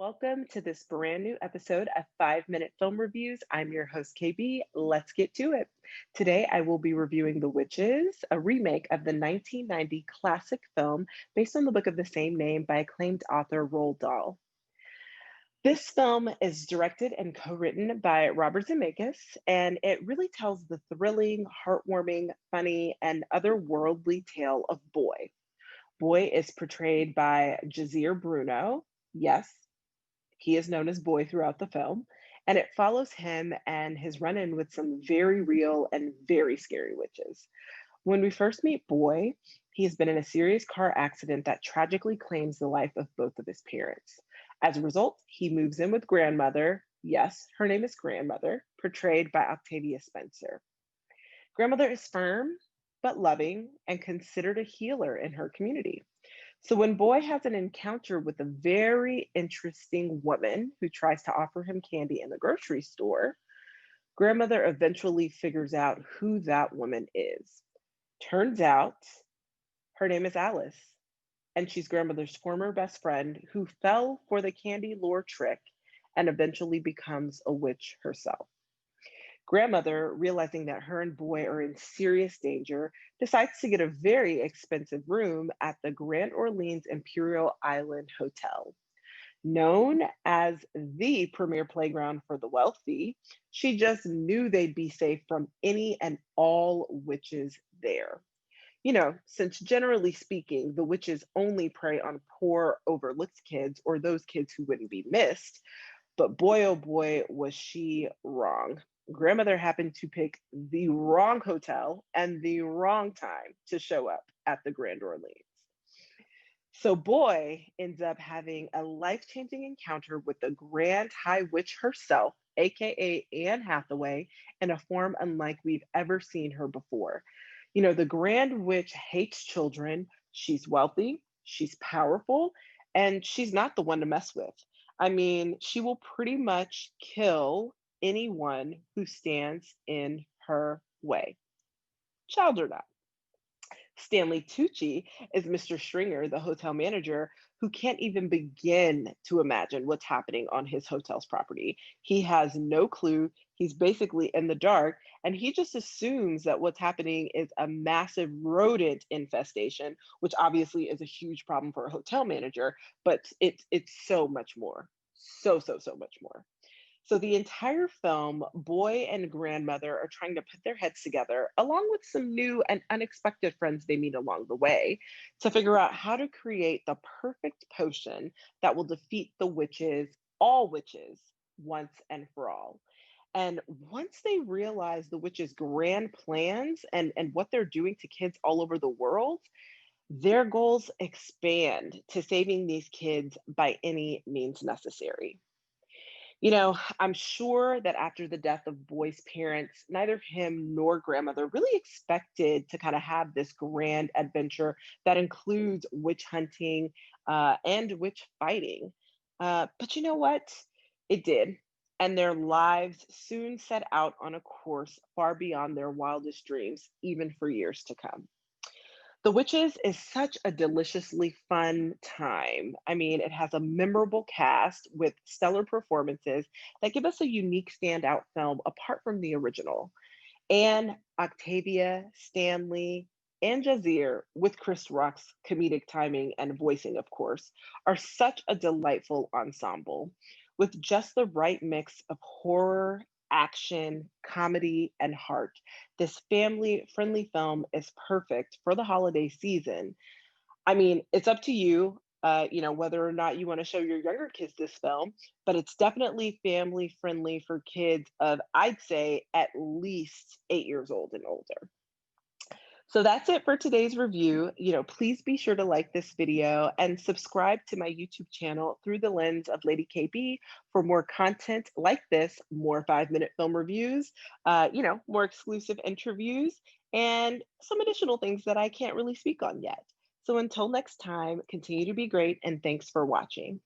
Welcome to this brand new episode of 5 Minute Film Reviews. I'm your host, KB. Let's get to it. Today, I will be reviewing The Witches, a remake of the 1990 classic film based on the book of the same name by acclaimed author Roald Dahl. This film is directed and co-written by Robert Zemeckis, and it really tells the thrilling, heartwarming, funny, and otherworldly tale of Boy. Boy is portrayed by Jahzir Bruno. Yes, he is known as Boy throughout the film, and it follows him and his run in with some very real and very scary witches. When we first meet Boy, he has been in a serious car accident that tragically claims the life of both of his parents. As a result, he moves in with grandmother. Yes, her name is Grandmother, portrayed by Octavia Spencer. Grandmother is firm but loving and considered a healer in her community. So when Boy has an encounter with a very interesting woman who tries to offer him candy in the grocery store, Grandmother eventually figures out who that woman is. Turns out her name is Alice, and she's Grandmother's former best friend who fell for the candy lure trick and eventually becomes a witch herself. Grandmother, realizing that her and Boy are in serious danger, decides to get a very expensive room at the Grand Orleans Imperial Island Hotel. Known as the premier playground for the wealthy, she just knew they'd be safe from any and all witches there. Since generally speaking, the witches only prey on poor, overlooked kids or those kids who wouldn't be missed. But boy, oh boy, was she wrong. Grandmother happened to pick the wrong hotel and the wrong time to show up at the Grand Orleans. So Boy ends up having a life-changing encounter with the Grand High Witch herself, aka Anne Hathaway, in a form unlike we've ever seen her before. The Grand Witch hates children. She's wealthy, she's powerful, and she's not the one to mess with. I mean, she will pretty much kill anyone who stands in her way, child or not. Stanley Tucci is Mr. Stringer, the hotel manager, who can't even begin to imagine what's happening on his hotel's property. He has no clue. He's basically in the dark, and he just assumes that what's happening is a massive rodent infestation, which obviously is a huge problem for a hotel manager, but it's so much more. So much more. So the entire film, Boy and Grandmother are trying to put their heads together, along with some new and unexpected friends they meet along the way, to figure out how to create the perfect potion that will defeat the witches, all witches, once and for all. And once they realize the witches' grand plans and what they're doing to kids all over the world, their goals expand to saving these kids by any means necessary. I'm sure that after the death of Boy's parents, neither him nor grandmother really expected to kind of have this grand adventure that includes witch hunting and witch fighting. But you know what? It did. And their lives soon set out on a course far beyond their wildest dreams, even for years to come. The Witches is such a deliciously fun time. I mean, it has a memorable cast with stellar performances that give us a unique standout film apart from the original. And Octavia, Stanley, and Jahzir, with Chris Rock's comedic timing and voicing, of course, are such a delightful ensemble with just the right mix of horror, action, comedy, and heart. This family friendly film is perfect for the holiday season. I mean, it's up to you, whether or not you want to show your younger kids this film, but it's definitely family friendly for kids of, I'd say, at least 8 years old and older. So that's it for today's review. Please be sure to like this video and subscribe to my YouTube channel through the lens of Lady KB for more content like this, more 5 Minute Film reviews, more exclusive interviews, and some additional things that I can't really speak on yet. So until next time, continue to be great and thanks for watching.